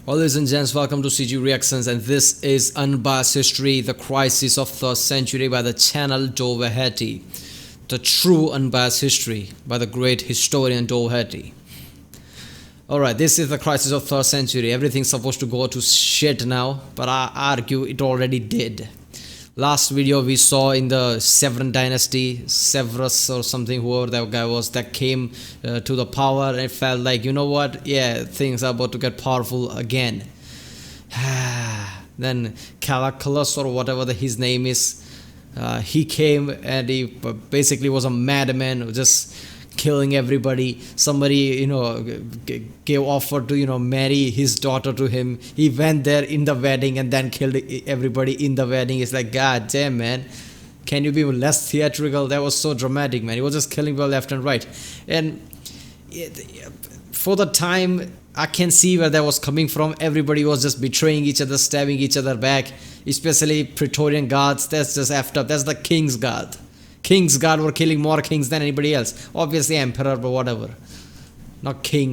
Well, ladies and gents, welcome to CG Reactions, and this is Unbiased History, the Crisis of the Century by the channel Doverhetty. The true unbiased history by the great historian Doverhetty. Alright, this is the crisis of 3rd century. Everything's supposed to go to shit now, but I argue it already did. Last video we saw in the Severan dynasty, Severus or something, whoever that guy was, that came to the power, and it felt like, you know what, yeah, things are about to get powerful again. Then Calculus or whatever his name is, he came and he basically was a madman, just killing everybody. Somebody, gave offer to, marry his daughter to him. He went there in the wedding and then killed everybody in the wedding. It's like, god damn, man, can you be less theatrical? That was so dramatic, man. He was just killing people left and right. And for the time, I can see where that was coming from. Everybody was just betraying each other, stabbing each other back, especially Praetorian guards. That's just effed up. That's the king's guard. King's guard were killing more kings than anybody else. Obviously emperor, but whatever. Not king.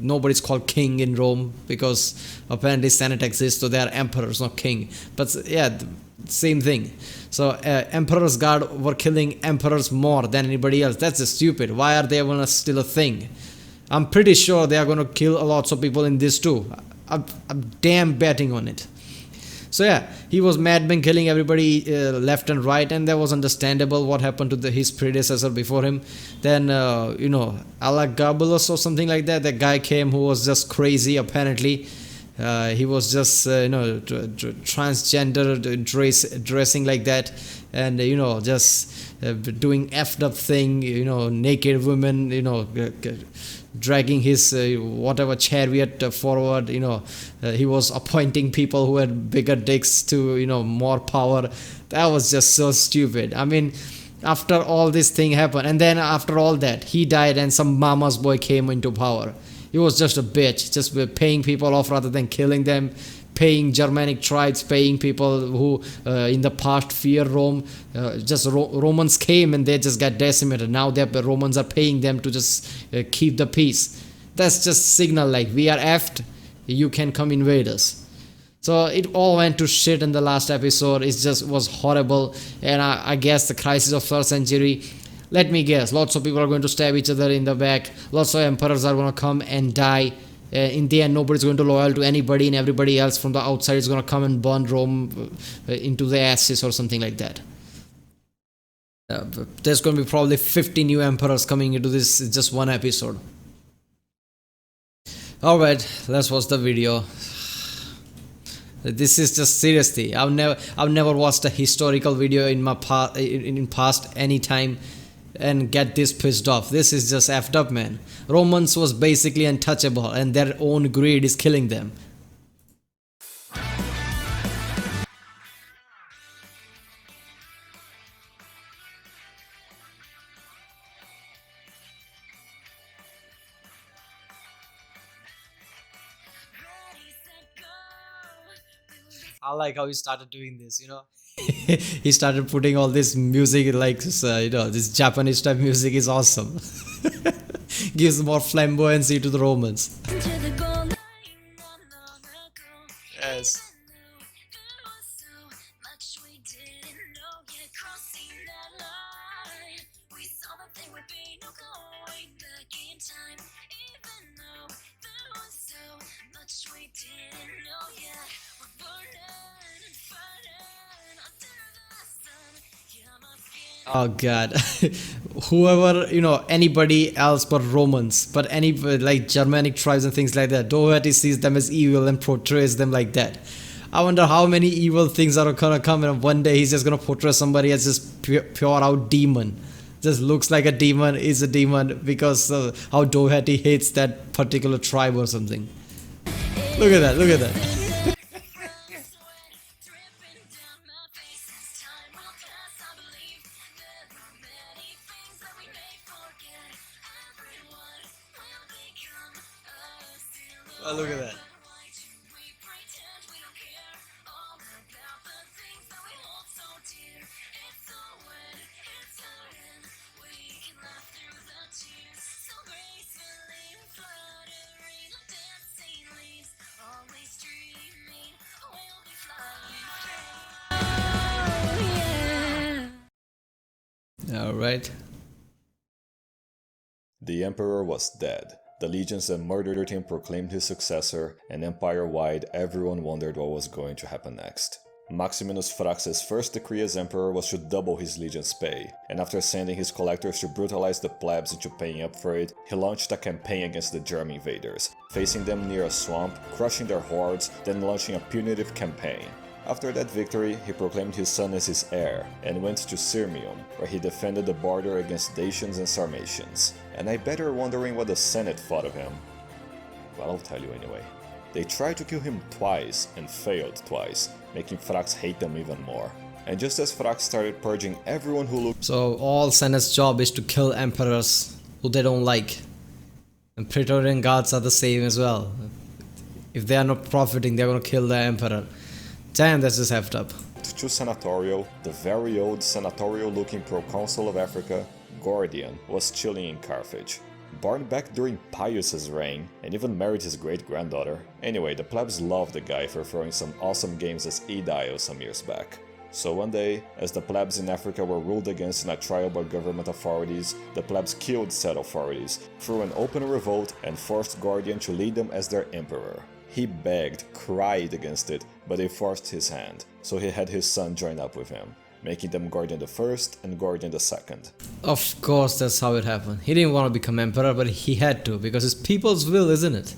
Nobody's called king in Rome because apparently Senate exists, so they are emperors, not king. But yeah, same thing. So emperor's guard were killing emperors more than anybody else. That's just stupid. Why are they even still a thing? I'm pretty sure they are going to kill lots of people in this too. I'm damn betting on it. So yeah, he was madman, killing everybody left and right, and that was understandable what happened to his predecessor before him. Then, Elagabalus or something like that, that guy came who was just crazy apparently. He was just, transgender, dressing like that, and, just doing effed up thing, naked women, dragging his whatever chariot forward. He was appointing people who had bigger dicks to more power. That was just so stupid. I mean, after all this thing happened, and then after all that he died and some mama's boy came into power. He was just a bitch, just paying people off rather than killing them, paying Germanic tribes, paying people who in the past fear Rome. Romans came and they just got decimated. Now the Romans are paying them to just keep the peace. That's just signal like, we are effed, you can come invade us. So it all went to shit in the last episode. It just was horrible. And I guess the crisis of 3rd century, let me guess, lots of people are going to stab each other in the back. Lots of emperors are going to come and die. In the end, nobody's going to loyal to anybody, and everybody else from the outside is going to come and burn Rome into the ashes or something like that. There's going to be probably 50 new emperors coming into this just one episode. Alright, let's watch the video. This is just seriously, I've never watched a historical video in my past any time and get this pissed off. This is just effed up, man. Romans was basically untouchable and their own greed is killing them. I like how he started doing this, He started putting all this music like, this Japanese type music is awesome. Gives more flamboyancy to the Romans. Yes. Oh god. Whoever, anybody else but Romans, but any like Germanic tribes and things like that, Doverhetty sees them as evil and portrays them like that. I wonder how many evil things are gonna come, and one day he's just gonna portray somebody as just pure out demon. Just looks like a demon, is a demon, because how Doverhetty hates that particular tribe or something. Look at that, look at that. Oh, look at that. Alright. The emperor was dead. The legions that murdered him proclaimed his successor, and empire-wide everyone wondered what was going to happen next. Maximinus Thrax's first decree as emperor was to double his legion's pay, and after sending his collectors to brutalize the plebs into paying up for it, he launched a campaign against the German invaders, facing them near a swamp, crushing their hordes, then launching a punitive campaign. After that victory, he proclaimed his son as his heir, and went to Sirmium, where he defended the border against Dacians and Sarmatians. And I bet you're wondering what the Senate thought of him. Well, I'll tell you anyway. They tried to kill him twice, and failed twice, making Thrax hate them even more. And just as Thrax started purging everyone who looked— So all Senate's job is to kill emperors who they don't like. And Praetorian guards are the same as well. If they are not profiting, they're gonna kill the emperor. Damn, that's just effed up. to Senatorial, the very old senatorial-looking proconsul of Africa, Gordian, was chilling in Carthage. Born back during Pius's reign, and even married his great-granddaughter. Anyway, the plebs loved the guy for throwing some awesome games as Aedile some years back. So one day, as the plebs in Africa were ruled against in a trial by government authorities, the plebs killed said authorities, threw an open revolt, and forced Gordian to lead them as their emperor. He begged, cried against it, but they forced his hand, so he had his son join up with him, making them Gordian I and Gordian II. Of course, that's how it happened. He didn't want to become emperor, but he had to, because it's people's will, isn't it?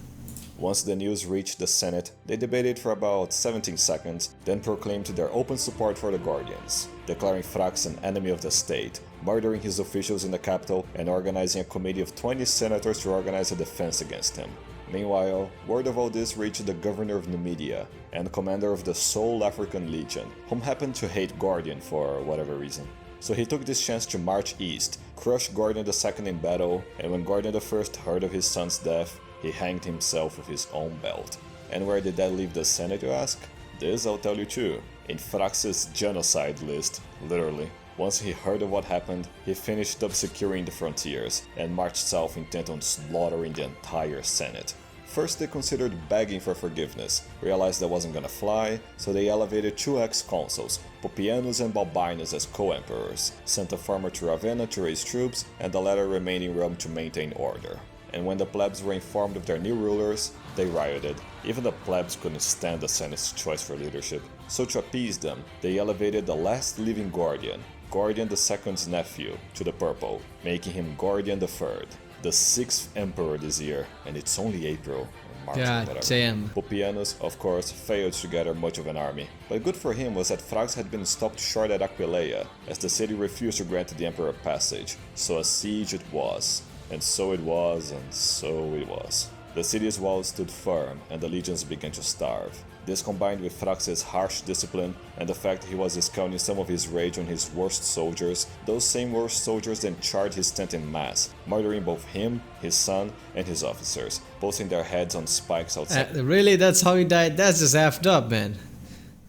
Once the news reached the Senate, they debated for about 17 seconds, then proclaimed their open support for the Gordians, declaring Thrax an enemy of the state, murdering his officials in the capital, and organizing a committee of 20 senators to organize a defense against him. Meanwhile, word of all this reached the governor of Numidia and commander of the sole African Legion, whom happened to hate Gordian for whatever reason. So he took this chance to march east, crush Gordian II in battle, and when Gordian I heard of his son's death, he hanged himself with his own belt. And where did that leave the Senate, you ask? This I'll tell you too. In Thrax's genocide list, literally. Once he heard of what happened, he finished up securing the frontiers and marched south intent on slaughtering the entire Senate. First they considered begging for forgiveness, realized that wasn't gonna fly, so they elevated two ex-consuls, Pupienus and Balbinus as co-emperors, sent a farmer to Ravenna to raise troops, and the latter remained in Rome to maintain order. And when the plebs were informed of their new rulers, they rioted. Even the plebs couldn't stand the Senate's choice for leadership. So to appease them, they elevated the last living Gordian, Gordian II's nephew, to the purple, making him Gordian III, the 6th emperor this year, and it's only April, or March, or whatever. Damn. Pupienus, of course, failed to gather much of an army, but good for him was that Thrax had been stopped short at Aquileia, as the city refused to grant the emperor passage, so a siege it was. And so it was, and so it was. The city's walls stood firm, and the legions began to starve. This combined with Thrax's harsh discipline, and the fact that he was discounting some of his rage on his worst soldiers, those same worst soldiers then charged his tent en masse, murdering both him, his son, and his officers, posting their heads on spikes outside. Really? That's how he died? That's just effed up, man.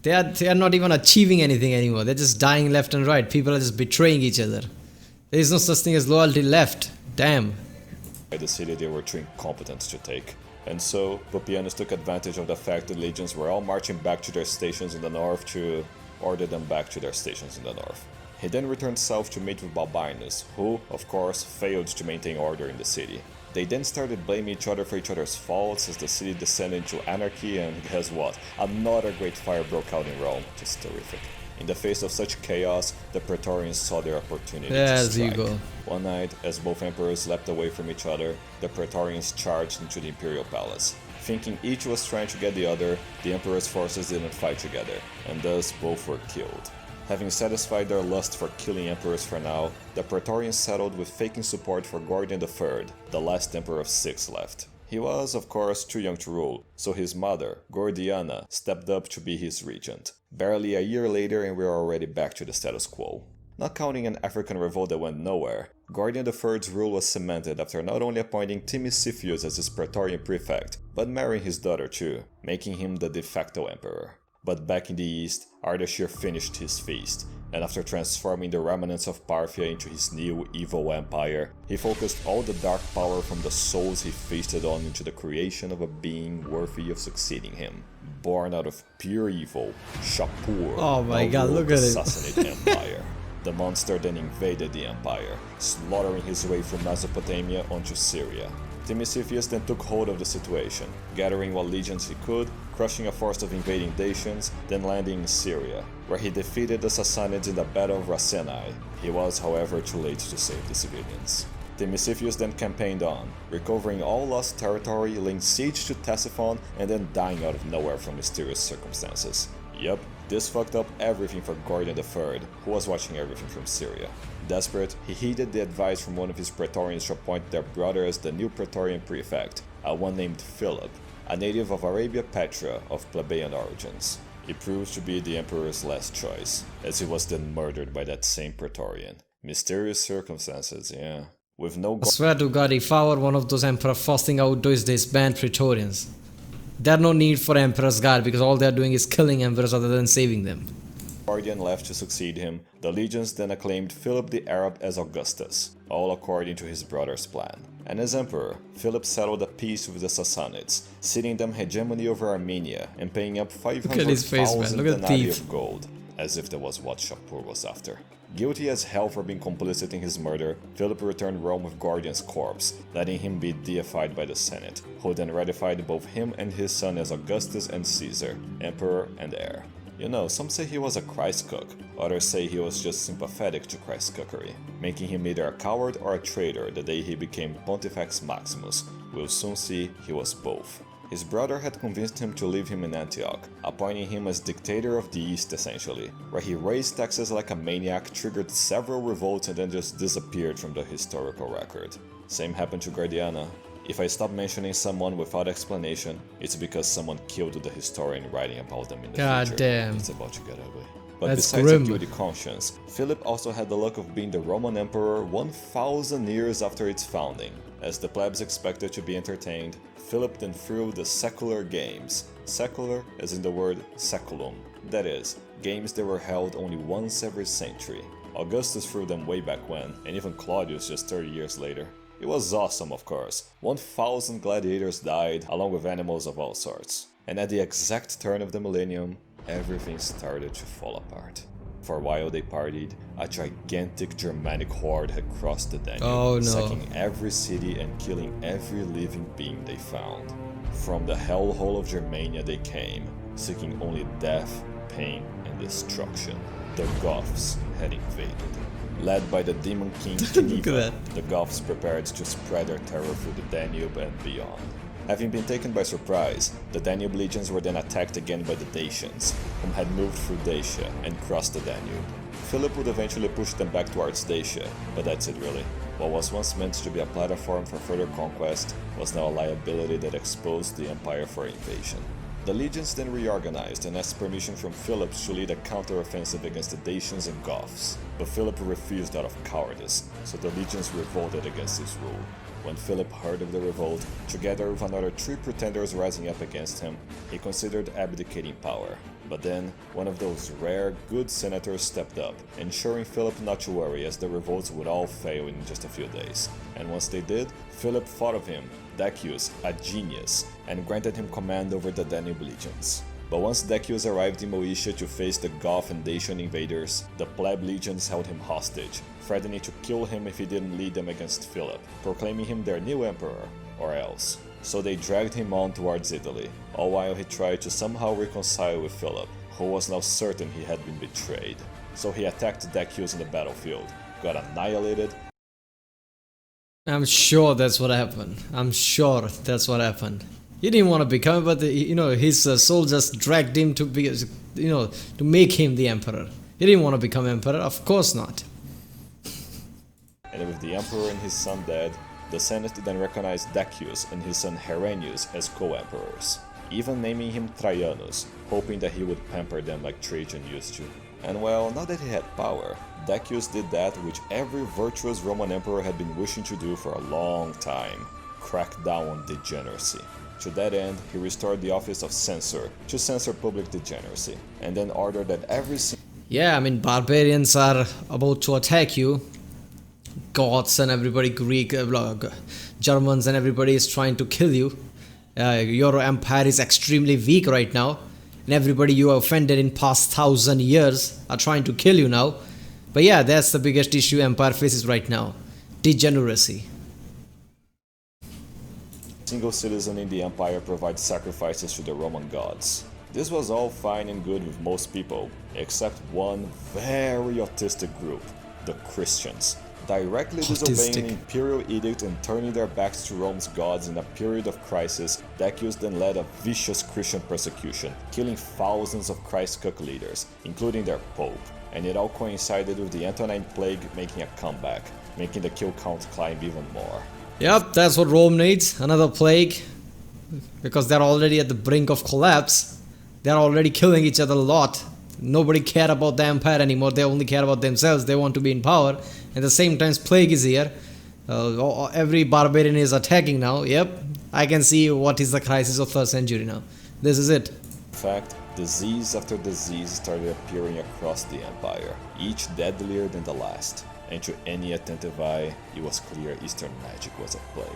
They are not even achieving anything anymore. They're just dying left and right. People are just betraying each other. There is no such thing as loyalty left. Damn. The city they were too incompetent to take. And so, Pupienus took advantage of the fact the legions were all marching back to their stations in the north to order them back to their stations in the north. He then returned south to meet with Balbinus, who, of course, failed to maintain order in the city. They then started blaming each other for each other's faults as the city descended into anarchy, and guess what? Another great fire broke out in Rome. Just terrific. In the face of such chaos, the Praetorians saw their opportunity to strike. You go. One night, as both emperors leapt away from each other, the Praetorians charged into the imperial palace. Thinking each was trying to get the other, the emperor's forces didn't fight together, and thus both were killed. Having satisfied their lust for killing emperors for now, the Praetorians settled with faking support for Gordian III, the last emperor of 6 left. He was, of course, too young to rule, so his mother, Gordiana, stepped up to be his regent. Barely a year later and we are already back to the status quo. Not counting an African revolt that went nowhere, Gordian III's rule was cemented after not only appointing Timesiphus as his Praetorian prefect, but marrying his daughter too, making him the de facto emperor. But back in the east, Ardashir finished his feast, and after transforming the remnants of Parthia into his new evil empire, he focused all the dark power from the souls he feasted on into the creation of a being worthy of succeeding him. Born out of pure evil, Shapur Oh my now god, ruled look the at it. Sassanid Empire. The monster then invaded the empire, slaughtering his way from Mesopotamia onto Syria. Decius then took hold of the situation, gathering what legions he could, crushing a force of invading Dacians, then landing in Syria, where he defeated the Sassanids in the Battle of Rasenai. He was, however, too late to save the civilians. Decius then campaigned on, recovering all lost territory, laying siege to Ctesiphon, and then dying out of nowhere from mysterious circumstances. Yup, this fucked up everything for Gordian III, who was watching everything from Syria. Desperate, he heeded the advice from one of his praetorians to appoint their brother as the new praetorian prefect, one named Philip, a native of Arabia Petra of plebeian origins. He proved to be the emperor's last choice, as he was then murdered by that same praetorian. Mysterious circumstances, yeah. With no I swear to God, if I were one of those emperor fasting out those days banned praetorians, there's no need for emperor's guard because all they're doing is killing emperors rather than saving them. Gordian left to succeed him, the legions then acclaimed Philip the Arab as Augustus, all according to his brother's plan. And as emperor, Philip settled a peace with the Sassanids, ceding them hegemony over Armenia and paying up 500,000 denarii of gold, as if that was what Shapur was after. Guilty as hell for being complicit in his murder, Philip returned Rome with Gordian's corpse, letting him be deified by the Senate, who then ratified both him and his son as Augustus and Caesar, emperor and heir. You know, some say he was a Christ cook, others say he was just sympathetic to Christ's cookery, making him either a coward or a traitor the day he became Pontifex Maximus. We'll soon see he was both. His brother had convinced him to leave him in Antioch, appointing him as dictator of the East essentially, where he raised taxes like a maniac, triggered several revolts and then just disappeared from the historical record. Same happened to Gordiana. If I stop mentioning someone without explanation, it's because someone killed the historian writing about them in the God future. damn. It's about to get ugly. But That's besides grim. a guilty conscience, Philip also had the luck of being the Roman emperor 1,000 years after its founding. As the plebs expected to be entertained, Philip then threw the secular games. Secular as in the word saculum. That is, games that were held only once every century. Augustus threw them way back when, and even Claudius just 30 years later. It was awesome, of course. 1,000 gladiators died, along with animals of all sorts. And at the exact turn of the millennium, everything started to fall apart. For while they partied, a gigantic Germanic horde had crossed the Danube, sacking every city and killing every living being they found. From the hellhole of Germania they came, seeking only death, pain, and destruction. The Goths had invaded. Led by the demon king Geneva, the Goths prepared to spread their terror through the Danube and beyond. Having been taken by surprise, the Danube legions were then attacked again by the Dacians, whom had moved through Dacia and crossed the Danube. Philip would eventually push them back towards Dacia, but that's it really. What was once meant to be a platform for further conquest was now a liability that exposed the empire for invasion. The legions then reorganized and asked permission from Philip to lead a counter-offensive against the Dacians and Goths, but Philip refused out of cowardice, so the legions revolted against his rule. When Philip heard of the revolt, together with another 3 pretenders rising up against him, he considered abdicating power. But then, one of those rare, good senators stepped up, ensuring Philip not to worry as the revolts would all fail in just a few days. And once they did, Philip thought of him, Decius, a genius, and granted him command over the Danube legions. But once Decius arrived in Moesia to face the Goth and Dacian invaders, the pleb legions held him hostage, threatening to kill him if he didn't lead them against Philip, proclaiming him their new emperor, or else. So they dragged him on towards Italy, all while he tried to somehow reconcile with Philip, who was now certain he had been betrayed. So he attacked Decius in the battlefield, got annihilated. I'm sure that's what happened. He didn't want to become, but his soul just dragged him to be, to make him the emperor. He didn't want to become emperor, of course not. And with the emperor and his son dead, the Senate then recognized Decius and his son Herennius as co-emperors, even naming him Traianus, hoping that he would pamper them like Trajan used to. And well, now that he had power, Decius did that which every virtuous Roman emperor had been wishing to do for a long time: crack down on degeneracy. To that end, he restored the office of censor to censor public degeneracy, and then ordered that every barbarians are about to attack you. Goths and everybody, Greek, Germans and everybody is trying to kill you. Your empire is extremely weak right now, and everybody you offended in past 1,000 years are trying to kill you now. But yeah, that's the biggest issue empire faces right now. Degeneracy. Single citizen in the empire provides sacrifices to the Roman gods. This was all fine and good with most people, except one very autistic group, the Christians. Directly disobeying an imperial edict and turning their backs to Rome's gods in a period of crisis, Decius then led a vicious Christian persecution, killing thousands of Christ-cook leaders, including their pope. And it all coincided with the Antonine Plague making a comeback, making the kill count climb even more. Yep, that's what Rome needs, another plague. Because they're already at the brink of collapse. They're already killing each other a lot. Nobody cared about the empire anymore, they only care about themselves, they want to be in power. At the same time, plague is here. Every barbarian is attacking now. Yep, I can see what is the crisis of 3rd century now. This is it. In fact, disease after disease started appearing across the empire, each deadlier than the last. And to any attentive eye, it was clear Eastern magic was at play.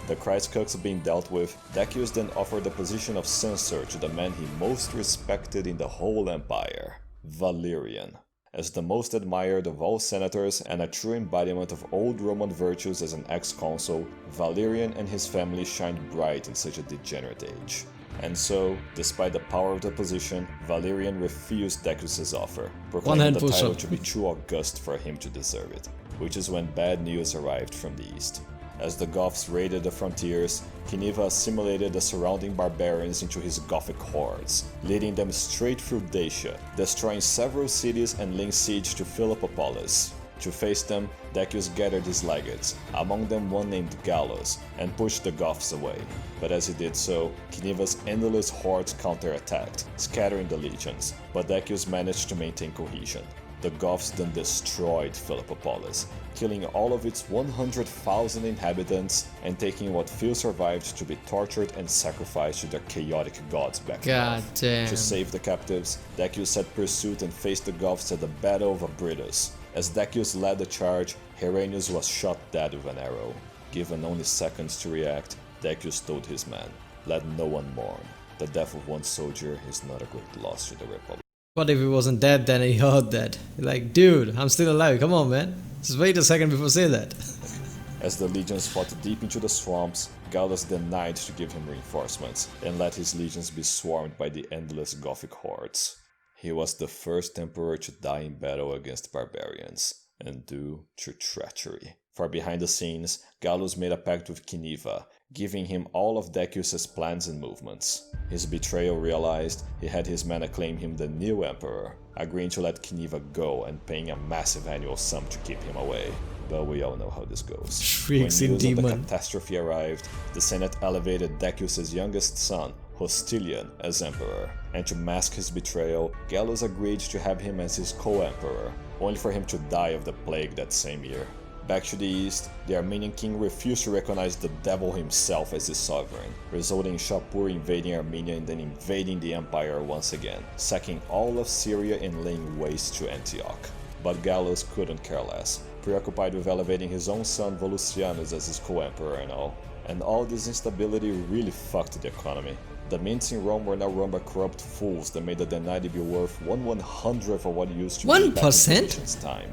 The Christ cooks being dealt with, Decius then offered the position of censor to the man he most respected in the whole empire, Valerian. As the most admired of all senators and a true embodiment of old Roman virtues as an ex-consul, Valerian and his family shined bright in such a degenerate age. And so, despite the power of the position, Valerian refused Decius' offer, proclaiming the title to be too august for him to deserve it, which is when bad news arrived from the east. As the Goths raided the frontiers, Cniva assimilated the surrounding barbarians into his Gothic hordes, leading them straight through Dacia, destroying several cities and laying siege to Philippopolis. To face them, Decius gathered his legates, among them one named Gallus, and pushed the Goths away. But as he did so, Cniva's endless hordes counterattacked, scattering the legions, but Decius managed to maintain cohesion. The Goths then destroyed Philippopolis, killing all of its 100,000 inhabitants and taking what few survived to be tortured and sacrificed to their chaotic gods back north. To save the captives, Decius set pursuit and faced the Goths at the Battle of Abritus. As Decius led the charge, Herennius was shot dead with an arrow. Given only seconds to react, Decius told his men, "Let no one mourn. The death of one soldier is not a great loss to the Republic." What if he wasn't dead then he heard that? Like, dude, I'm still alive, come on man. Just wait a second before say that. As the legions fought deep into the swamps, Gallus denied to give him reinforcements and let his legions be swarmed by the endless Gothic hordes. He was the first emperor to die in battle against barbarians, and due to treachery. For behind the scenes, Gallus made a pact with Cniva, giving him all of Decius' plans and movements. His betrayal realized, he had his men acclaim him the new emperor, agreeing to let Cniva go and paying a massive annual sum to keep him away. But we all know how this goes. Shrieks when in news of the demon. catastrophe arrived, the Senate elevated Decius' youngest son, Hostilian, as emperor, and to mask his betrayal, Gallus agreed to have him as his co-emperor, only for him to die of the plague that same year. Back to the east, the Armenian king refused to recognize the devil himself as his sovereign, resulting in Shapur invading Armenia and then invading the empire once again, sacking all of Syria and laying waste to Antioch. But Gallus couldn't care less, preoccupied with elevating his own son Volusianus as his co-emperor and all. And all this instability really fucked the economy. The mints in Rome were now run by corrupt fools that made the denarii be worth 1/100th of what it used to be back in Domitian's time.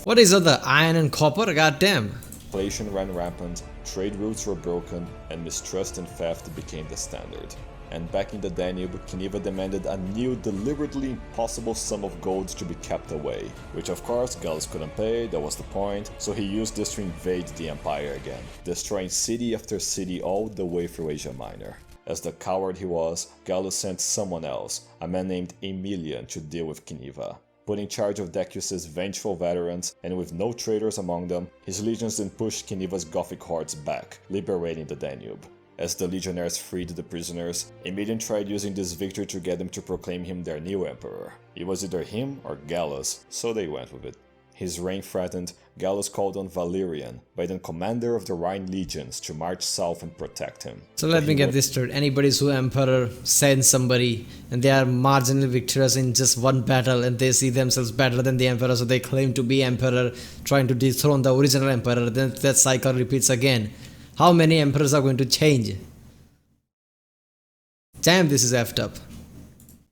What is other iron and copper? Goddamn. Inflation ran rampant, trade routes were broken, and mistrust and theft became the standard. And back in the Danube, Cniva demanded a new, deliberately impossible sum of gold to be kept away. Which of course Gallus couldn't pay, that was the point, so he used this to invade the empire again, destroying city after city all the way through Asia Minor. As the coward he was, Gallus sent someone else, a man named Aemilian, to deal with Cniva. Put in charge of Decius' vengeful veterans, and with no traitors among them, his legions then pushed Cniva's Gothic hordes back, liberating the Danube. As the legionnaires freed the prisoners, Aemilian tried using this victory to get them to proclaim him their new emperor. It was either him or Gallus, so they went with it. His reign threatened, Gallus called on Valerian, by then commander of the Rhine legions, to march south and protect him. So let me get this straight. Anybody who emperor sends somebody and they are marginally victorious in just one battle and they see themselves better than the emperor, so they claim to be emperor, trying to dethrone the original emperor, then that cycle repeats again. How many emperors are going to change? Damn, this is effed up.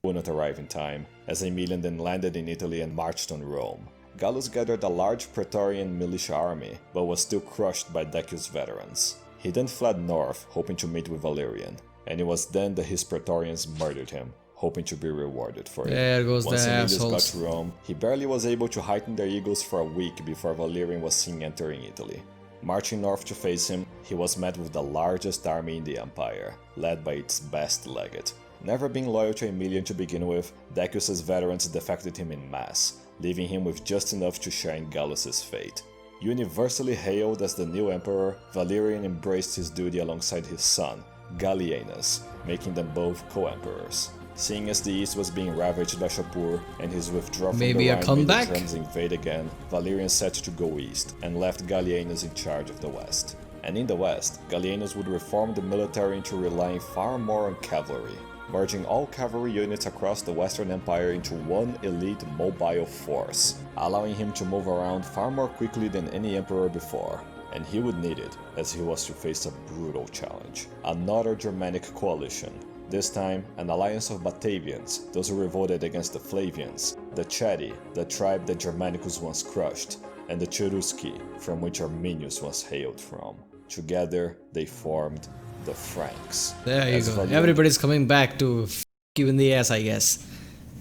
Would not arrive in time, as Aemilian then landed in Italy and marched on Rome. Gallus gathered a large Praetorian militia army, but was still crushed by Decius' veterans. He then fled north, hoping to meet with Valerian, and it was then that his Praetorians murdered him, hoping to be rewarded for it. There goes Once the Emilius got assholes. to Rome, he barely was able to heighten their egos for a week before Valerian was seen entering Italy. Marching north to face him, he was met with the largest army in the empire, led by its best legate. Never being loyal to Aemilian to begin with, Decius' veterans defected him en masse, leaving him with just enough to share in Gallus' fate. Universally hailed as the new emperor, Valerian embraced his duty alongside his son, Gallienus, making them both co-emperors. Seeing as the east was being ravaged by Shapur and his withdrawal from Maybe the a Rhine comeback? made the Germans invade again, Valerian set to go east and left Gallienus in charge of the west. And in the west, Gallienus would reform the military into relying far more on cavalry, merging all cavalry units across the Western Empire into one elite mobile force, allowing him to move around far more quickly than any emperor before. And he would need it, as he was to face a brutal challenge. Another Germanic coalition, this time an alliance of Batavians, those who revolted against the Flavians, the Chatti, the tribe that Germanicus once crushed, and the Cherusci, from which Arminius was hailed from. Together, they formed the Franks. There you As go. Valerian- Everybody's coming back to f you in the ass, I guess.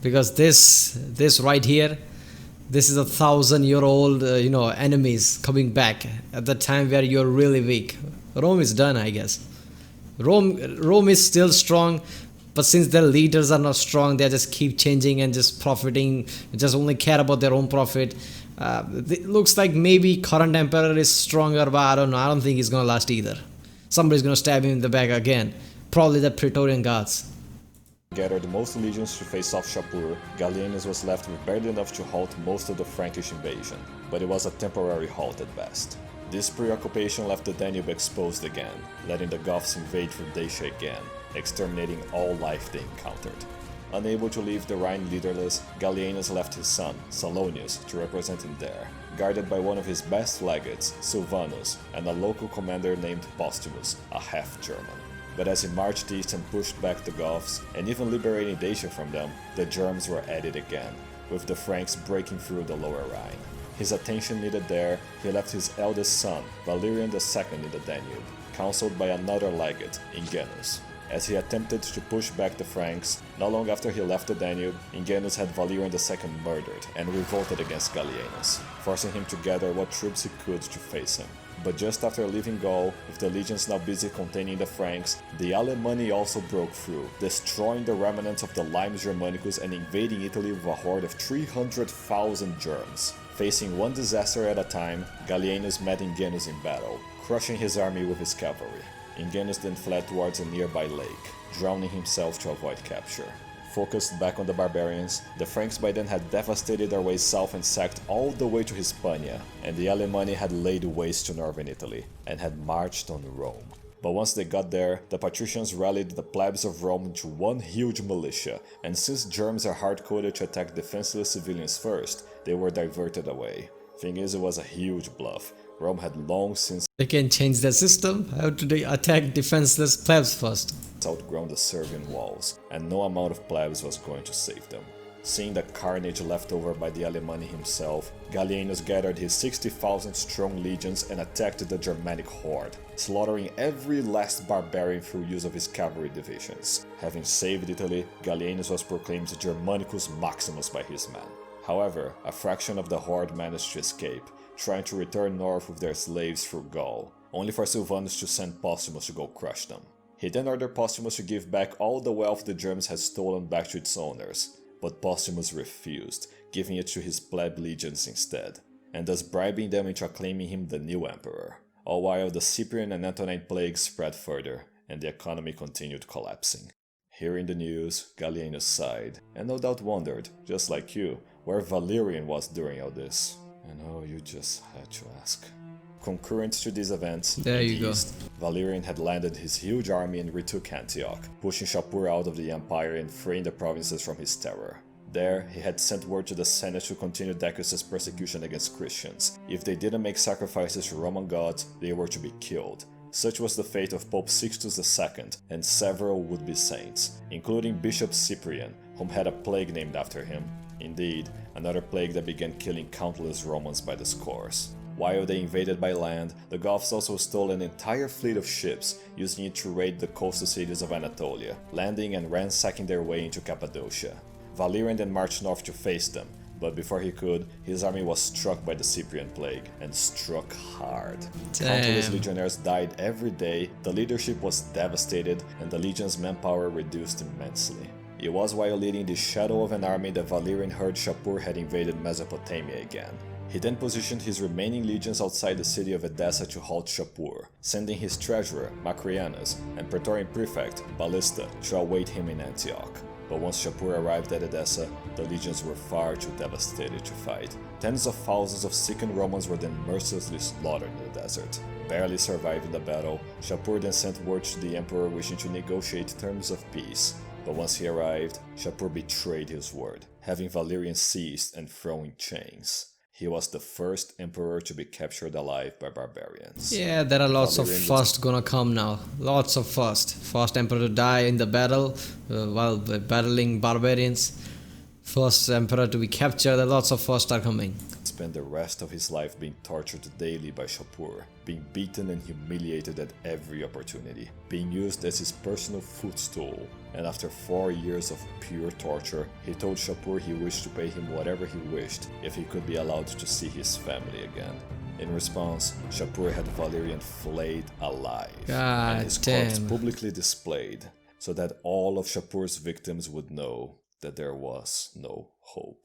Because this right here, this is 1,000-year-old, enemies coming back at the time where you're really weak. Rome is done, I guess. Rome is still strong, but since their leaders are not strong, they just keep changing and just profiting, just only care about their own profit. It looks like maybe current emperor is stronger, but I don't know. I don't think he's gonna last either. Somebody's gonna stab him in the back again. Probably the Praetorian Guards. gathered most legions to face off Shapur, Gallienus was left with barely enough to halt most of the Frankish invasion, but it was a temporary halt at best. This preoccupation left the Danube exposed again, letting the Goths invade Rhodesia again, exterminating all life they encountered. Unable to leave the Rhine leaderless, Gallienus left his son, Salonius, to represent him there, guarded by one of his best legates, Silvanus, and a local commander named Postumus, a half-German. But as he marched east and pushed back the Goths, and even liberating Dacia from them, the Germs were at it again, with the Franks breaking through the lower Rhine. His attention needed there, he left his eldest son, Valerian II, in the Danube, counseled by another legate, Ingenuus. As he attempted to push back the Franks, not long after he left the Danube, Ingenuus had Valerian II murdered and revolted against Gallienus, forcing him to gather what troops he could to face him. But just after leaving Gaul, with the legions now busy containing the Franks, the Alemanni also broke through, destroying the remnants of the Limes Germanicus and invading Italy with a horde of 300,000 Germs. Facing one disaster at a time, Gallienus met Ingenuus in battle, crushing his army with his cavalry. Ingenuus then fled towards a nearby lake, drowning himself to avoid capture. Focused back on the barbarians, the Franks by then had devastated their way south and sacked all the way to Hispania, and the Alemanni had laid waste to northern Italy, and had marched on Rome. But once they got there, the patricians rallied the plebs of Rome into one huge militia, and since Germs are hard-coded to attack defenseless civilians first, they were diverted away. Thing is, it was a huge bluff. Rome had long since They can change their system. How to attack defenseless plebs first. outgrown the Servian walls, and no amount of plebs was going to save them. Seeing the carnage left over by the Alemanni himself, Gallienus gathered his 60,000 strong legions and attacked the Germanic horde, slaughtering every last barbarian through use of his cavalry divisions. Having saved Italy, Gallienus was proclaimed Germanicus Maximus by his men. However, a fraction of the horde managed to escape, trying to return north with their slaves through Gaul, only for Silvanus to send Postumus to go crush them. He then ordered Postumus to give back all the wealth the Germs had stolen back to its owners, but Postumus refused, giving it to his pleb legions instead, and thus bribing them into acclaiming him the new emperor, all while the Cyprian and Antonine plagues spread further, and the economy continued collapsing. Hearing the news, Gallienus sighed, and no doubt wondered, just like you, where Valerian was during all this. And oh, you just had to ask. Concurrent to these events, There in you the go. east, Valerian had landed his huge army and retook Antioch, pushing Shapur out of the empire and freeing the provinces from his terror. There, he had sent word to the Senate to continue Decius' persecution against Christians. If they didn't make sacrifices to Roman gods, they were to be killed. Such was the fate of Pope Sixtus II and several would-be saints, including Bishop Cyprian, whom had a plague named after him. Indeed, another plague that began killing countless Romans by the scores. While they invaded by land, the Goths also stole an entire fleet of ships, using it to raid the coastal cities of Anatolia, landing and ransacking their way into Cappadocia. Valerian then marched north to face them, but before he could, his army was struck by the Cyprian plague, and struck hard. Countless legionnaires died every day, the leadership was devastated, and the legion's manpower reduced immensely. It was while leading the shadow of an army that Valerian heard Shapur had invaded Mesopotamia again. He then positioned his remaining legions outside the city of Edessa to halt Shapur, sending his treasurer, Macrianus, and Praetorian prefect, Ballista, to await him in Antioch. But once Shapur arrived at Edessa, the legions were far too devastated to fight. Tens of thousands of sickened Romans were then mercilessly slaughtered in the desert. Barely surviving the battle, Shapur then sent word to the emperor wishing to negotiate terms of peace. But once he arrived, Shapur betrayed his word, having Valerian seized and thrown in chains. He was the first emperor to be captured alive by barbarians. Yeah, there are lots of first gonna come now. Lots of first. First emperor to die in the battle while battling barbarians. First emperor to be captured. Lots of first are coming. Spent the rest of his life being tortured daily by Shapur, being beaten and humiliated at every opportunity, being used as his personal footstool. And after 4 years of pure torture, he told Shapur he wished to pay him whatever he wished if he could be allowed to see his family again. In response, Shapur had Valerian flayed alive, and his corpse publicly displayed, so that all of Shapur's victims would know that there was no hope.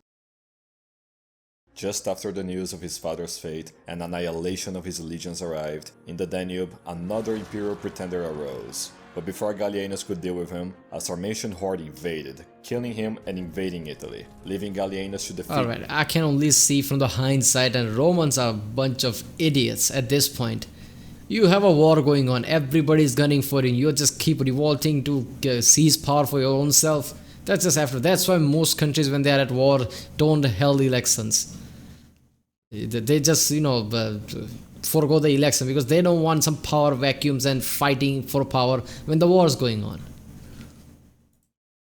Just after the news of his father's fate and annihilation of his legions arrived, in the Danube, another imperial pretender arose. But before Gallienus could deal with him, a Sarmatian horde invaded, killing him and invading Italy, leaving Gallienus to defeat. Alright, I can only see from the hindsight, and Romans are a bunch of idiots at this point. You have a war going on, everybody's gunning for you, you just keep revolting to seize power for your own self. That's just after. That's why most countries, when they are at war, don't hold elections. They just, forego the election because they don't want some power vacuums and fighting for power when the war is going on.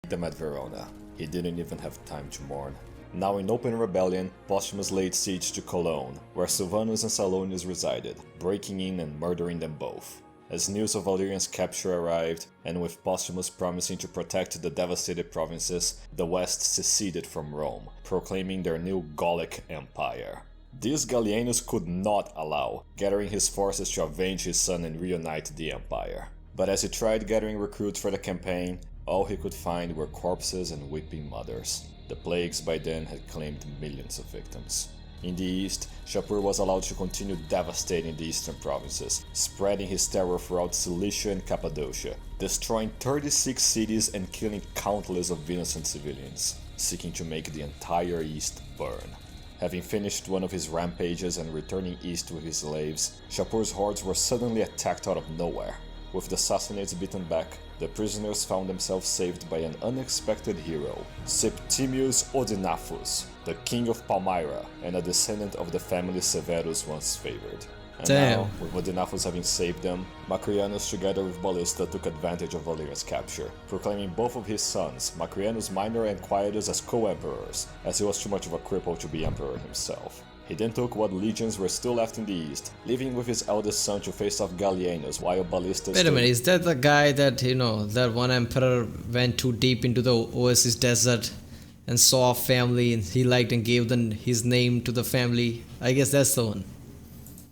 Them at Verona. He didn't even have time to mourn. Now in open rebellion, Postumus laid siege to Cologne, where Silvanus and Salonius resided, breaking in and murdering them both. As news of Valerian's capture arrived, and with Postumus promising to protect the devastated provinces, the West seceded from Rome, proclaiming their new Gallic Empire. This Gallienus could not allow, gathering his forces to avenge his son and reunite the empire. But as he tried gathering recruits for the campaign, all he could find were corpses and weeping mothers. The plagues by then had claimed millions of victims. In the east, Shapur was allowed to continue devastating the eastern provinces, spreading his terror throughout Cilicia and Cappadocia, destroying 36 cities and killing countless of innocent civilians, seeking to make the entire east burn. Having finished one of his rampages and returning east with his slaves, Shapur's hordes were suddenly attacked out of nowhere. With the Sassanids beaten back, the prisoners found themselves saved by an unexpected hero, Septimius Odenathus, the king of Palmyra and a descendant of the family Severus once favored. And now, with Odenathus having saved them, Macrianus together with Ballista took advantage of Valerian's capture, proclaiming both of his sons, Macrianus Minor and Quietus, as co-emperors, as he was too much of a cripple to be emperor himself. He then took what legions were still left in the east, leaving with his eldest son to face off Gallienus while Ballista Wait a minute, is that the guy that, that one emperor went too deep into the Oasis desert and saw a family and he liked and gave his name to the family? I guess that's the one.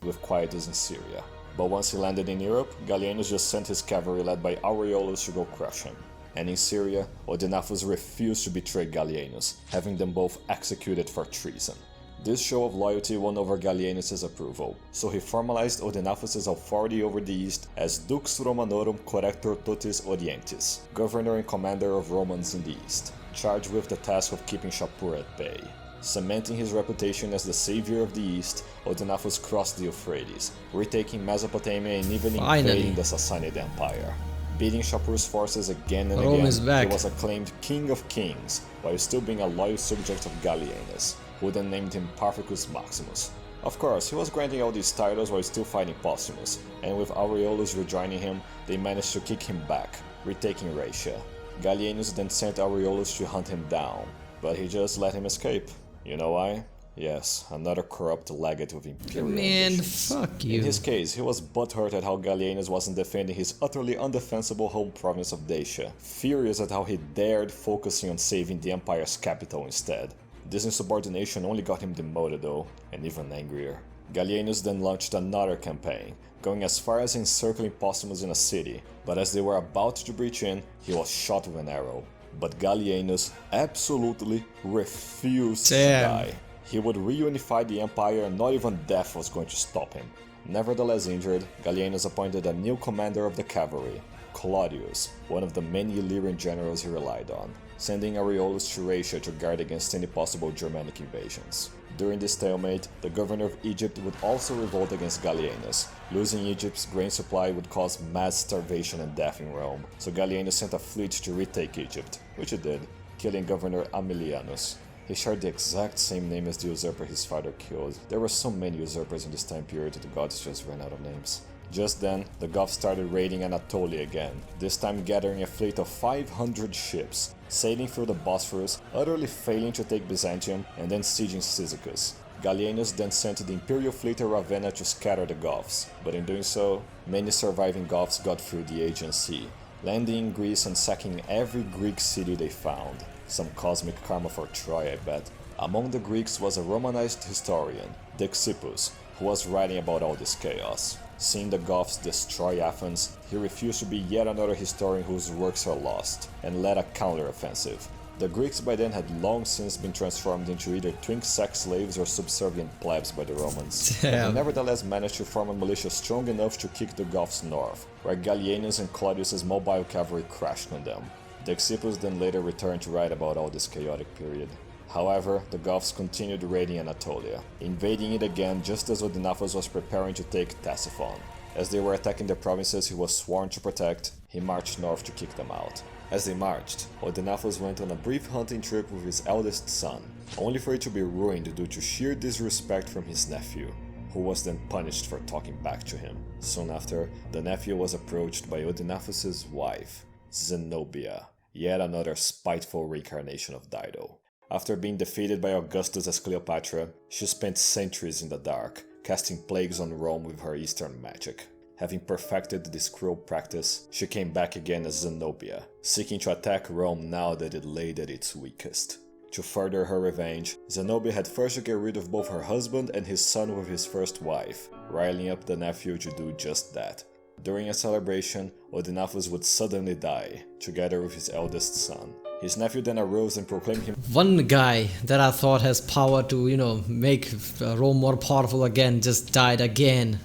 With Quietus in Syria. But once he landed in Europe, Gallienus just sent his cavalry led by Aureolus to go crush him. And in Syria, Odenathus refused to betray Gallienus, having them both executed for treason. This show of loyalty won over Gallienus' approval, so he formalized Odenathus' authority over the east as Dux Romanorum Corrector Totis Orientis, governor and commander of Romans in the east, charged with the task of keeping Shapur at bay. Cementing his reputation as the savior of the East, Odenathus crossed the Euphrates, retaking Mesopotamia and even invading the Sassanid Empire. Beating Shapur's forces again and again, he was acclaimed King of Kings, while still being a loyal subject of Gallienus, who then named him Parficus Maximus. Of course, he was granting all these titles while still fighting Postumus, and with Aureolus rejoining him, they managed to kick him back, retaking Raetia. Gallienus then sent Aureolus to hunt him down, but he just let him escape. You know why? Yes, another corrupt legate with imperial ambitions. Fuck you. In his case, he was butthurt at how Gallienus wasn't defending his utterly undefensible home province of Dacia, furious at how he dared focusing on saving the Empire's capital instead. This insubordination only got him demoted though, and even angrier. Gallienus then launched another campaign, going as far as encircling Postumus in a city, but as they were about to breach in, he was shot with an arrow. But Gallienus absolutely refused to die. He would reunify the Empire and not even death was going to stop him. Nevertheless injured, Gallienus appointed a new commander of the cavalry, Claudius, one of the many Illyrian generals he relied on, sending Aureolus to Raetia to guard against any possible Germanic invasions. During this stalemate, the governor of Egypt would also revolt against Gallienus. Losing Egypt's grain supply would cause mass starvation and death in Rome, so Gallienus sent a fleet to retake Egypt, which he did, killing Governor Aemilianus. He shared the exact same name as the usurper his father killed. There were so many usurpers in this time period that the gods just ran out of names. Just then, the Goths started raiding Anatolia again, this time gathering a fleet of 500 ships, sailing through the Bosphorus, utterly failing to take Byzantium, and then sieging Cyzicus. Gallienus then sent the imperial fleet to Ravenna to scatter the Goths, but in doing so, many surviving Goths got through the Aegean Sea, landing in Greece and sacking every Greek city they found. Some cosmic karma for Troy, I bet. Among the Greeks was a Romanized historian, Decius, who was writing about all this chaos. Seeing the Goths destroy Athens, he refused to be yet another historian whose works are lost, and led a counter-offensive. The Greeks by then had long since been transformed into either twink-sex slaves or subservient plebs by the Romans. But they nevertheless managed to form a militia strong enough to kick the Goths north, where Gallienus and Claudius' mobile cavalry crashed on them. Decius then later returned to write about all this chaotic period. However, the Goths continued raiding Anatolia, invading it again just as Odenathus was preparing to take Ctesiphon. As they were attacking the provinces he was sworn to protect, he marched north to kick them out. As they marched, Odenathus went on a brief hunting trip with his eldest son, only for it to be ruined due to sheer disrespect from his nephew, who was then punished for talking back to him. Soon after, the nephew was approached by Odenathus' wife, Zenobia, yet another spiteful reincarnation of Dido. After being defeated by Augustus as Cleopatra, she spent centuries in the dark, casting plagues on Rome with her Eastern magic. Having perfected this cruel practice, she came back again as Zenobia, seeking to attack Rome now that it laid at its weakest. To further her revenge, Zenobia had first to get rid of both her husband and his son with his first wife, riling up the nephew to do just that. During a celebration, Odenathus would suddenly die, together with his eldest son. His nephew then arose and proclaimed him one guy that I thought has power to, make Rome more powerful again, just died again.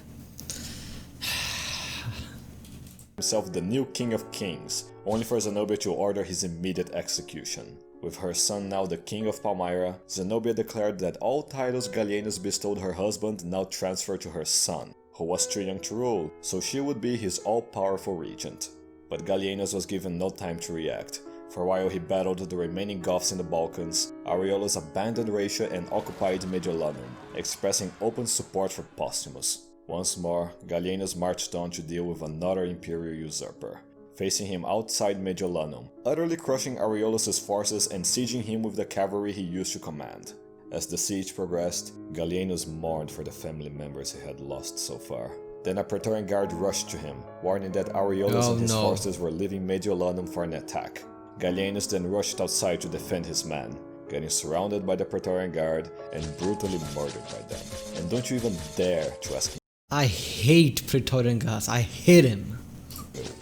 himself the new king of kings, only for Zenobia to order his immediate execution. With her son now the king of Palmyra, Zenobia declared that all titles Gallienus bestowed her husband now transferred to her son, who was too young to rule, so she would be his all-powerful regent. But Gallienus was given no time to react. For while he battled the remaining Goths in the Balkans, Aureolus abandoned Raetia and occupied Mediolanum, expressing open support for Postumus. Once more, Gallienus marched on to deal with another imperial usurper, facing him outside Mediolanum, utterly crushing Aureolus' forces and sieging him with the cavalry he used to command. As the siege progressed, Gallienus mourned for the family members he had lost so far. Then a Praetorian guard rushed to him, warning that Aureolus and his forces were leaving Mediolanum for an attack. Gallienus then rushed outside to defend his men, getting surrounded by the Praetorian Guard and brutally murdered by them. And don't you even dare to ask me I hate Praetorian Guards, I hate him.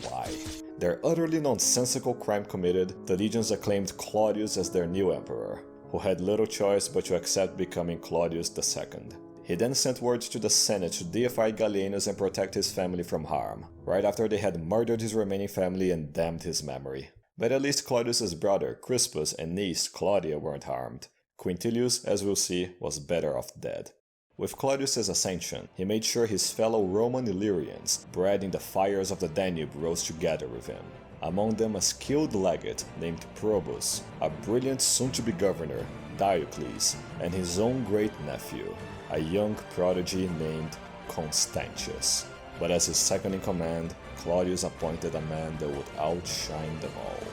why. Their utterly nonsensical crime committed, the legions acclaimed Claudius as their new emperor, who had little choice but to accept becoming Claudius II. He then sent word to the Senate to deify Gallienus and protect his family from harm, right after they had murdered his remaining family and damned his memory. But at least Claudius' brother, Crispus, and niece, Claudia, weren't harmed. Quintilius, as we'll see, was better off dead. With Claudius' ascension, he made sure his fellow Roman Illyrians, bred in the fires of the Danube, rose together with him. Among them a skilled legate named Probus, a brilliant soon-to-be governor, Diocles, and his own great-nephew, a young prodigy named Constantius. But as his second-in-command, Claudius appointed a man that would outshine them all.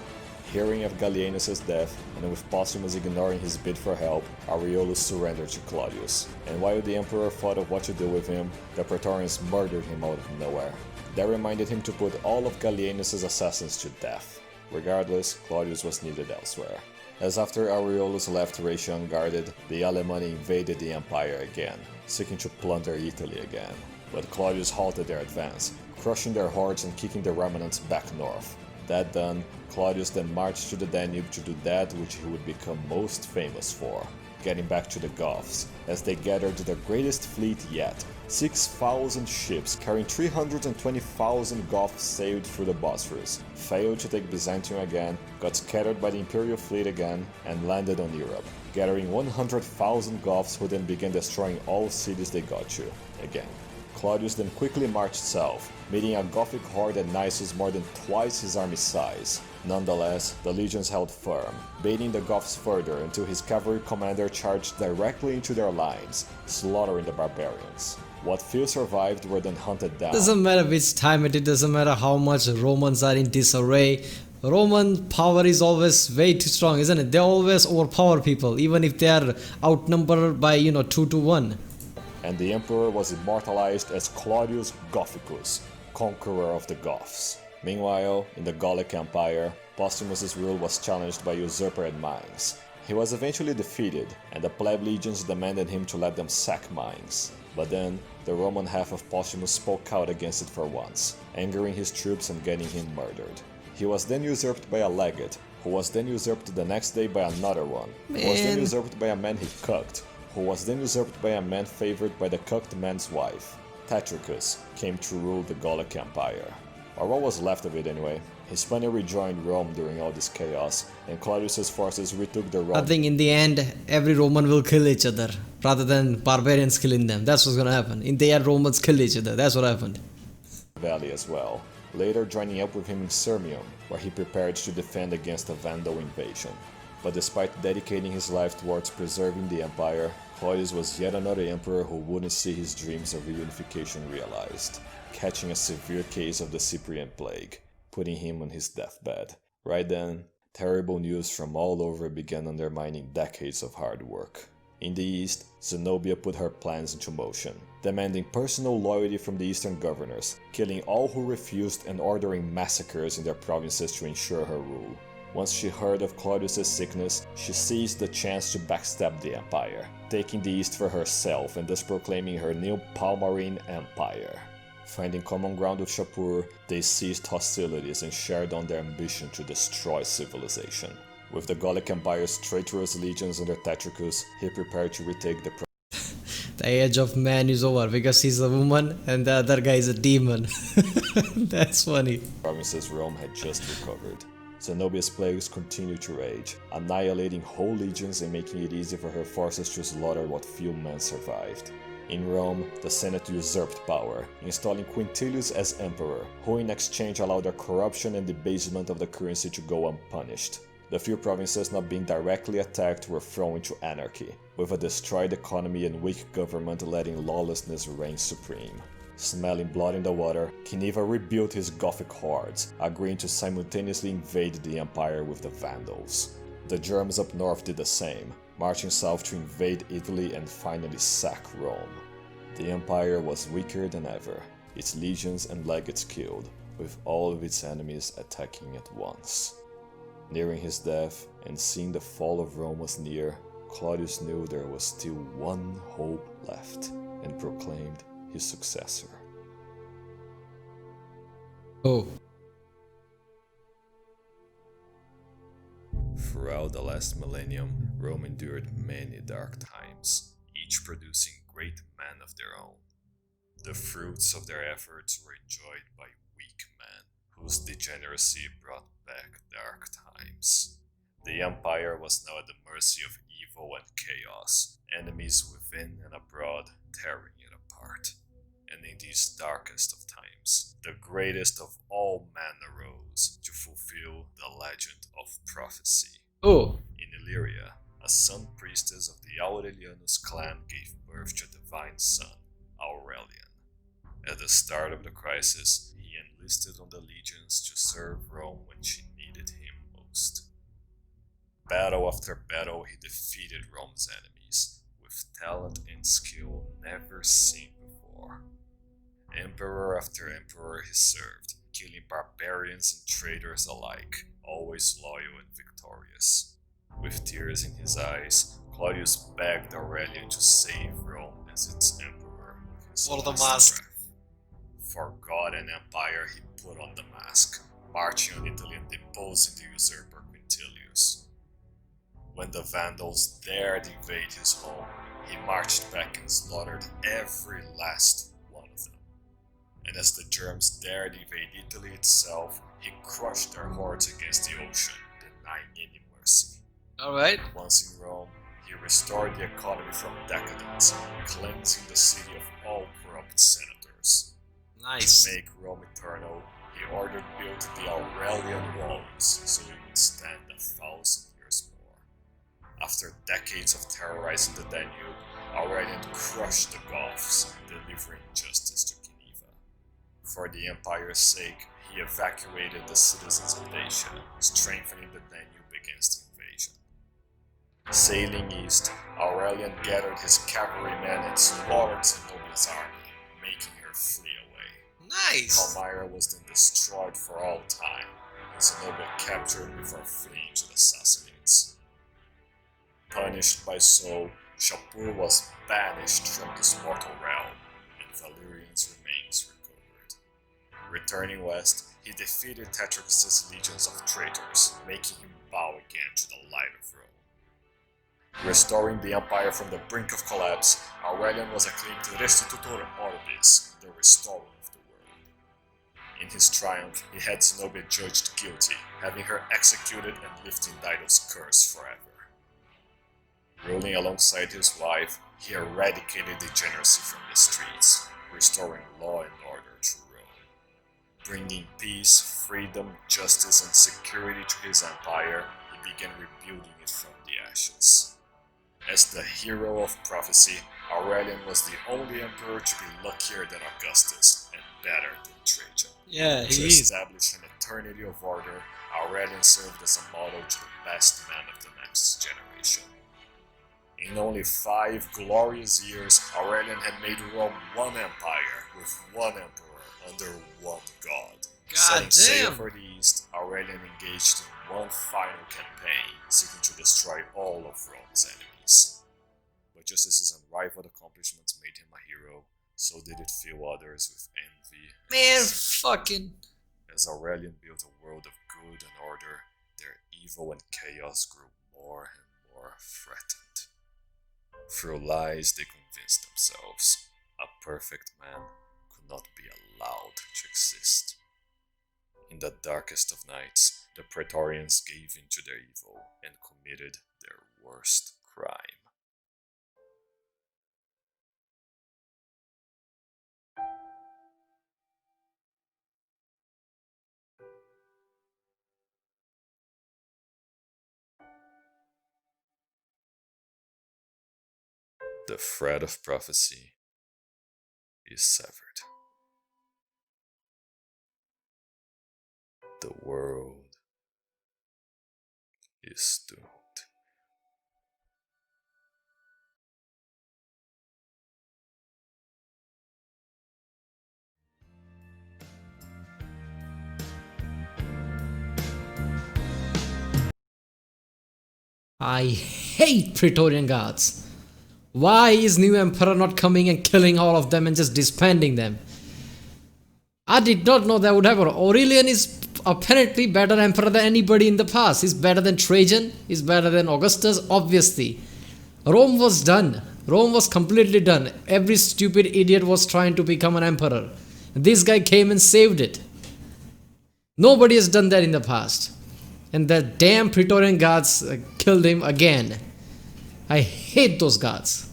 Hearing of Gallienus' death, and with Postumus ignoring his bid for help, Aureolus surrendered to Claudius. And while the emperor thought of what to do with him, the Praetorians murdered him out of nowhere. That reminded him to put all of Gallienus' assassins to death. Regardless, Claudius was needed elsewhere. As after Aureolus left Raetia unguarded, the Alemanni invaded the empire again, seeking to plunder Italy again. But Claudius halted their advance, crushing their hordes and kicking the remnants back north. That done, Claudius then marched to the Danube to do that which he would become most famous for, getting back to the Goths, as they gathered the greatest fleet yet. 6,000 ships carrying 320,000 Goths sailed through the Bosphorus, failed to take Byzantium again, got scattered by the imperial fleet again, and landed on Europe, gathering 100,000 Goths who then began destroying all cities they got to, again. Claudius then quickly marched south, meeting a Gothic horde at Nisus more than twice his army size. Nonetheless, the legions held firm, baiting the Goths further until his cavalry commander charged directly into their lines, slaughtering the barbarians. What few survived were then hunted down. Doesn't matter which time it doesn't matter how much Romans are in disarray. Roman power is always way too strong, isn't it? They always overpower people, even if they are outnumbered by 2 to 1. And the emperor was immortalized as Claudius Gothicus, conqueror of the Goths. Meanwhile, in the Gallic Empire, Postumus's rule was challenged by usurper at Mainz. He was eventually defeated, and the pleb legions demanded him to let them sack Mainz. But then, the Roman half of Postumus spoke out against it for once, angering his troops and getting him murdered. He was then usurped by a legate, who was then usurped the next day by another one, who was then usurped by a man he cucked, who was then usurped by a man favored by the cucked man's wife. Tetricus came to rule the Gallic Empire, or what was left of it anyway. Hispania rejoined Rome during all this chaos, and Claudius's forces retook the Rome. I think in the end, every Roman will kill each other, rather than barbarians killing them. That's what's gonna happen. In the end, Romans kill each other. That's what happened. Valley as well, later joining up with him in Sirmium, where he prepared to defend against a Vandal invasion. But despite dedicating his life towards preserving the empire, Claudius was yet another emperor who wouldn't see his dreams of reunification realized, catching a severe case of the Cyprian plague, putting him on his deathbed. Right then, terrible news from all over began undermining decades of hard work. In the east, Zenobia put her plans into motion, demanding personal loyalty from the eastern governors, killing all who refused and ordering massacres in their provinces to ensure her rule. Once she heard of Claudius's sickness, she seized the chance to backstab the empire, taking the east for herself and thus proclaiming her new Palmyrene Empire. Finding common ground with Shapur, they ceased hostilities and shared on their ambition to destroy civilization. With the Gallic Empire's traitorous legions under Tetricus, he prepared to retake the The age of man is over because he's a woman and the other guy is a demon. That's funny. provinces Rome had just recovered. Zenobia's plagues continued to rage, annihilating whole legions and making it easy for her forces to slaughter what few men survived. In Rome, the Senate usurped power, installing Quintilius as emperor, who in exchange allowed the corruption and debasement of the currency to go unpunished. The few provinces not being directly attacked were thrown into anarchy, with a destroyed economy and weak government letting lawlessness reign supreme. Smelling blood in the water, Cniva rebuilt his Gothic hordes, agreeing to simultaneously invade the empire with the Vandals. The Germans up north did the same, marching south to invade Italy and finally sack Rome. The empire was weaker than ever, its legions and legates killed, with all of its enemies attacking at once. Nearing his death and seeing the fall of Rome was near, Claudius knew there was still one hope left and proclaimed his successor. Oh. Throughout the last millennium, Rome endured many dark times, each producing great men of their own. The fruits of their efforts were enjoyed by weak men, whose degeneracy brought back dark times. The empire was now at the mercy of evil and chaos, enemies within and abroad tearing it apart. And in these darkest of times, the greatest of all men arose to fulfill the legend of prophecy. Oh. In Illyria, a sun priestess of the Aurelianus clan gave birth to a divine son, Aurelian. At the start of the crisis, he enlisted on the legions to serve Rome when she needed him used. Battle after battle, he defeated Rome's enemies with talent and skill never seen before. Emperor after emperor he served, killing barbarians and traitors alike, always loyal and victorious. With tears in his eyes, Claudius begged Aurelian to save Rome as its emperor with his last breath. For God and empire he put on the mask, marching on Italy and deposing the usurper Quintilius. When the Vandals dared invade his home, he marched back and slaughtered every last one of them. And as the Germans dared invade Italy itself, he crushed their hordes against the ocean, denying any mercy. Alright. Once in Rome, he restored the economy from decadence, cleansing the city of all corrupt senators. Nice. To make Rome eternal, he ordered built the Aurelian walls so it would stand 1,000 years more. After decades of terrorizing the Danube, Aurelian crushed the Goths, delivering justice to Geneva. For the empire's sake, he evacuated the citizens of Dacia, strengthening the Danube against invasion. Sailing east, Aurelian gathered his cavalrymen and slaughtered Zenobia's army, making her flee away. Nice! Palmyra was then destroyed for all time, and Zenobia captured before fleeing to the Sassanids. Punished by Sol, Shapur was banished from this mortal realm, and Valerian's remains recovered. Returning west, he defeated Tetricus' legions of traitors, making him bow again to the light of Rome. Restoring the empire from the brink of collapse, Aurelian was acclaimed Restitutor Orbis, the restorer of the world. In his triumph, he had Zenobia judged guilty, having her executed and lifting Dido's curse forever. Ruling alongside his wife, he eradicated degeneracy from the streets, restoring law and order to Rome. Bringing peace, freedom, justice, and security to his empire, he began rebuilding it from the ashes. As the hero of prophecy, Aurelian was the only emperor to be luckier than Augustus and better than Trajan. Yeah, he To is. establish an eternity of order, Aurelian served as a model to the best men of the next generation. In only 5 glorious years, Aurelian had made Rome one empire, with one emperor, under one god. Setting sail for the east, Aurelian engaged in one final campaign, seeking to destroy all of Rome's enemies. But just as his unrivaled accomplishments made him a hero, so did it fill others with envy. Man, fucking. As Aurelian built a world of good and order, their evil and chaos grew more and more threatened. Through lies they convinced themselves a perfect man could not be allowed to exist. In the darkest of nights, the Praetorians gave in to their evil and committed their worst crime. The thread of prophecy is severed. The world is doomed. I hate Praetorian Guards. Why is new emperor not coming and killing all of them and just disbanding them? I did not know that would happen. Aurelian is apparently better emperor than anybody in the past. He's better than Trajan. He's better than Augustus, obviously. Rome was done. Rome was completely done. Every stupid idiot was trying to become an emperor. This guy came and saved it. Nobody has done that in the past. And the damn Praetorian Guards killed him again. I hate those guards.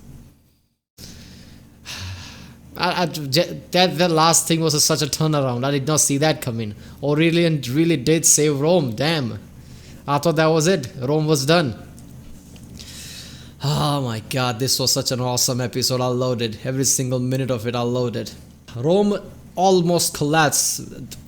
That last thing was such a turnaround. I did not see that coming. Aurelian really did save Rome. Damn. I thought that was it. Rome was done. Oh my god, this was such an awesome episode. I loved it. Every single minute of it, I loved it. Rome almost collapsed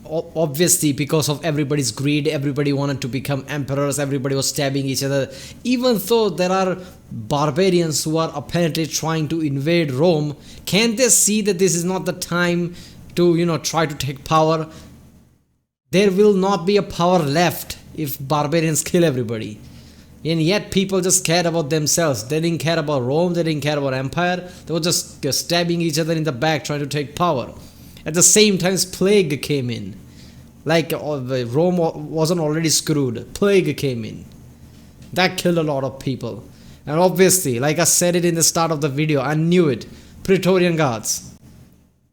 obviously because of everybody's greed, everybody wanted to become emperors, everybody was stabbing each other. Even though there are barbarians who are apparently trying to invade Rome, can they see that this is not the time to try to take power? There will not be a power left if barbarians kill everybody. And yet people just cared about themselves. They didn't care about Rome, they didn't care about empire. They were just stabbing each other in the back trying to take power. At the same time, plague came in. Like Rome wasn't already screwed. Plague came in. That killed a lot of people. And obviously, like I said it in the start of the video, I knew it. Praetorian Guards.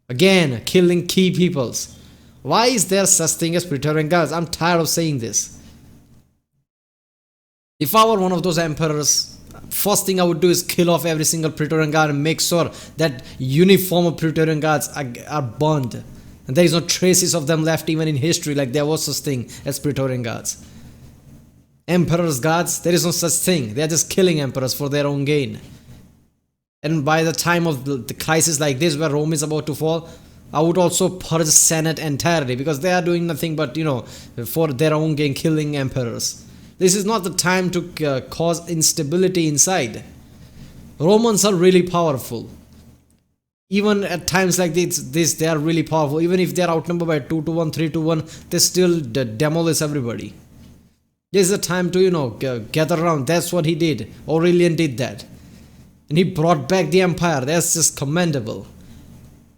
Again, killing key peoples. Why is there such thing as Praetorian Guards? I'm tired of saying this. If I were one of those emperors, first thing I would do is kill off every single Praetorian Guard and make sure that uniform of Praetorian Guards are burned. And there is no traces of them left even in history, like there was such thing as Praetorian Guards. Emperor's guards, there is no such thing. They are just killing emperors for their own gain. And by the time of the crisis like this where Rome is about to fall, I would also purge the Senate entirely because they are doing nothing but, for their own gain, killing emperors. This is not the time to cause instability inside. Romans are really powerful. Even at times like this, they are really powerful. Even if they are outnumbered by 2 to 1, 3 to 1, they still demolish everybody. This is the time to, gather around. That's what he did. Aurelian did that. And he brought back the empire. That's just commendable.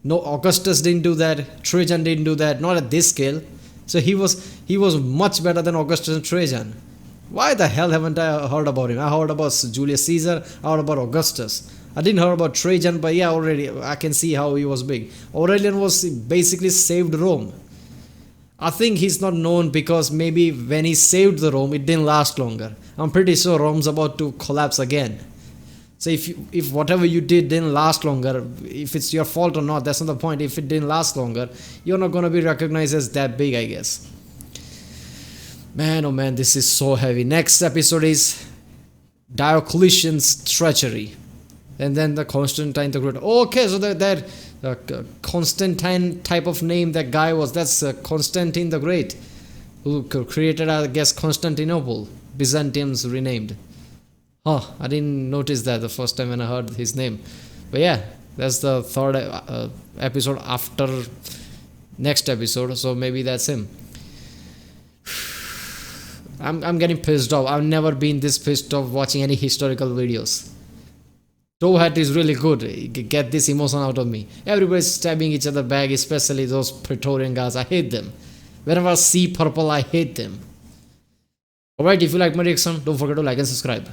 No, Augustus didn't do that. Trajan didn't do that. Not at this scale. So he was much better than Augustus and Trajan. Why the hell haven't I heard about him? I heard about Julius Caesar. I heard about Augustus. I didn't hear about Trajan, but yeah, already I can see how he was big. Aurelian was basically saved Rome. I think he's not known because maybe when he saved the Rome, it didn't last longer. I'm pretty sure Rome's about to collapse again. So if whatever you did didn't last longer, if it's your fault or not, that's not the point. If it didn't last longer, you're not going to be recognized as that big, I guess. Man, oh man, this is so heavy. Next episode is Diocletian's treachery. And then the Constantine the Great. Okay, so that Constantine type of name that guy was, that's Constantine the Great, who created, I guess, Constantinople. Byzantium's renamed. Oh, I didn't notice that the first time when I heard his name. But yeah, that's the third episode after next episode. So maybe that's him. I'm getting pissed off. I've never been this pissed off watching any historical videos. Towhat is really good. Get this emotion out of me. Everybody's stabbing each other back, especially those Praetorian guys. I hate them. Whenever I see purple, I hate them. Alright, if you like my reaction, don't forget to like and subscribe.